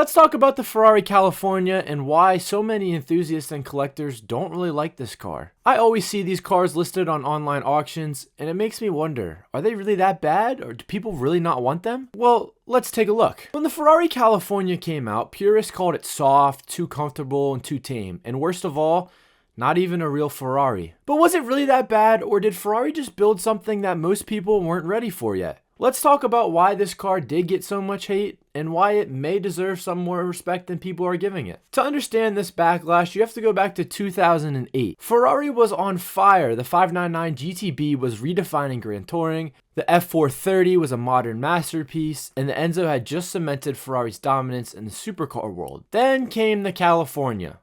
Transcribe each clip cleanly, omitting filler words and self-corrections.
Let's talk about the Ferrari California and why so many enthusiasts and collectors don't really like this car. I always see these cars listed on online auctions, and it makes me wonder, are they really that bad, or do people really not want them? Well, let's take a look. When the Ferrari California came out, purists called it soft, too comfortable, and too tame, and worst of all, not even a real Ferrari. But was it really that bad, or did Ferrari just build something that most people weren't ready for yet? Let's talk about why this car did get so much hate and why it may deserve some more respect than people are giving it. To understand this backlash, you have to go back to 2008. Ferrari was on fire. The 599 GTB was redefining Grand Touring. The F430 was a modern masterpiece, and the Enzo had just cemented Ferrari's dominance in the supercar world. Then came the California.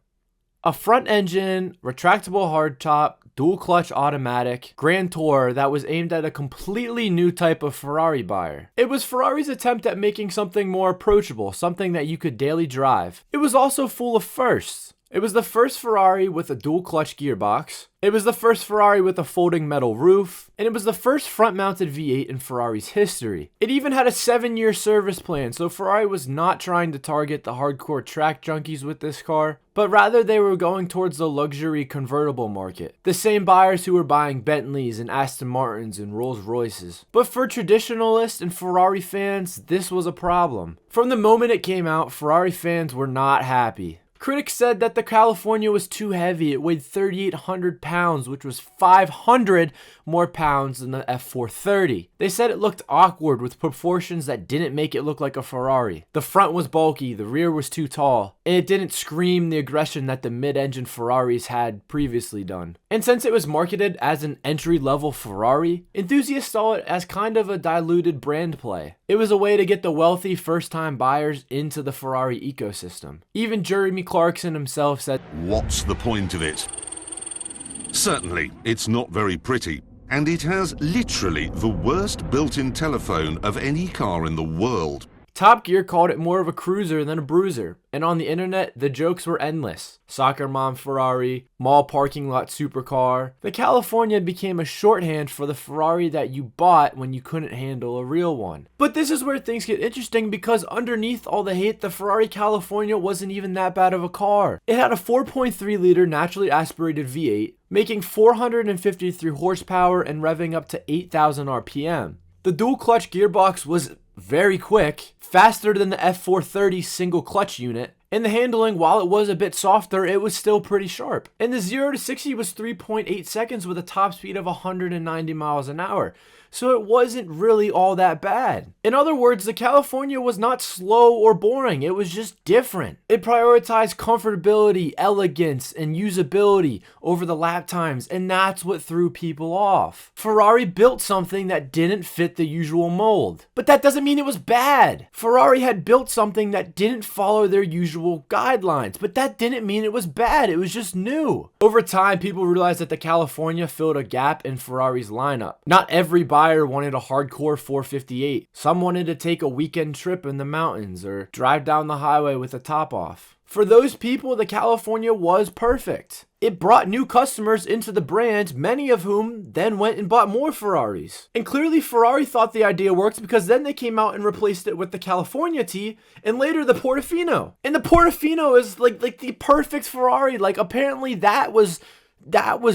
A front engine, retractable hardtop, dual clutch automatic, Grand Tour that was aimed at a completely new type of Ferrari buyer. It was Ferrari's attempt at making something more approachable, something that you could daily drive. It was also full of firsts. It was the first Ferrari with a dual clutch gearbox. It was the first Ferrari with a folding metal roof, and it was the first front-mounted V8 in Ferrari's history. It even had a 7-year service plan, so Ferrari was not trying to target the hardcore track junkies with this car, but rather they were going towards the luxury convertible market. The same buyers who were buying Bentleys and Aston Martins and Rolls Royces. But for traditionalists and Ferrari fans, this was a problem. From the moment it came out, Ferrari fans were not happy. Critics said that the California was too heavy. It weighed 3,800 pounds, which was 500 more pounds than the F430. They said it looked awkward with proportions that didn't make it look like a Ferrari. The front was bulky, the rear was too tall, and it didn't scream the aggression that the mid-engine Ferraris had previously done. And since it was marketed as an entry-level Ferrari, enthusiasts saw it as kind of a diluted brand play. It was a way to get the wealthy first-time buyers into the Ferrari ecosystem. Even Jeremy Clarkson himself said, "What's the point of it? Certainly, it's not very pretty, and it has literally the worst built-in telephone of any car in the world." Top Gear called it more of a cruiser than a bruiser, and on the internet, the jokes were endless. Soccer mom Ferrari, mall parking lot supercar. The California became a shorthand for the Ferrari that you bought when you couldn't handle a real one. But this is where things get interesting because underneath all the hate, the Ferrari California wasn't even that bad of a car. It had a 4.3 liter naturally aspirated V8, making 453 horsepower and revving up to 8,000 RPM. The dual clutch gearbox was very quick, faster than the F430 single clutch unit, and the handling, while it was a bit softer, it was still pretty sharp. And the 0 to 60 was 3.8 seconds with a top speed of 190 miles an hour. So it wasn't really all that bad. In other words, the California was not slow or boring, it was just different. It prioritized comfortability, elegance, and usability over the lap times, and that's what threw people off. Ferrari built something that didn't fit the usual mold. But that doesn't mean it was bad. Ferrari had built something that didn't follow their usual guidelines, but that didn't mean it was bad, it was just new. Over time, people realized that the California filled a gap in Ferrari's lineup. Not every buyer wanted a hardcore 458. Some wanted to take a weekend trip in the mountains or drive down the highway with the top off. For those people, the California was perfect. It brought new customers into the brand, many of whom then went and bought more Ferraris. And clearly Ferrari thought the idea worked because then they came out and replaced it with the California T and later the Portofino. And the Portofino is like the perfect Ferrari. Like apparently that was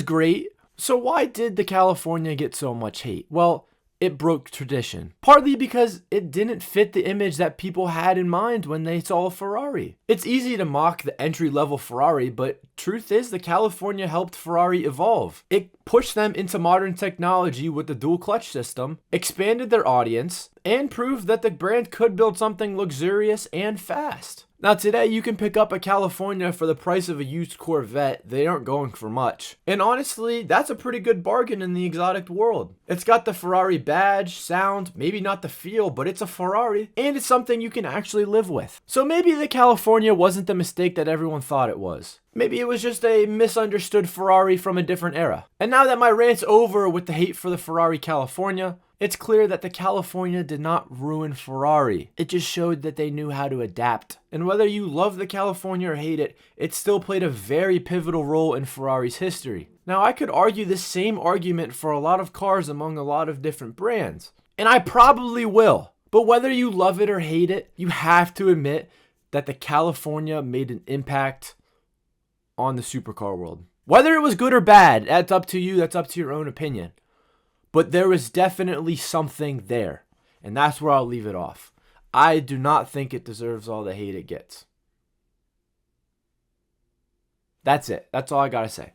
great. So why did the California get so much hate? Well, it broke tradition. Partly because it didn't fit the image that people had in mind when they saw a Ferrari. It's easy to mock the entry-level Ferrari, but truth is the California helped Ferrari evolve. It pushed them into modern technology with the dual clutch system, expanded their audience, and proved that the brand could build something luxurious and fast. Now today you can pick up a California for the price of a used Corvette. They aren't going for much. And honestly, that's a pretty good bargain in the exotic world. It's got the Ferrari badge, sound, maybe not the feel, but it's a Ferrari, and it's something you can actually live with. So maybe the California wasn't the mistake that everyone thought it was. Maybe it was just a misunderstood Ferrari from a different era. And now that my rant's over with the hate for the Ferrari California, it's clear that the California did not ruin Ferrari. It just showed that they knew how to adapt. And whether you love the California or hate it, it still played a very pivotal role in Ferrari's history. Now, I could argue this same argument for a lot of cars among a lot of different brands. And I probably will. But whether you love it or hate it, you have to admit that the California made an impact on the supercar world. Whether it was good or bad, that's up to you. That's up to your own opinion. But there was definitely something there. And that's where I'll leave it off. I do not think it deserves all the hate it gets. That's it. That's all I got to say.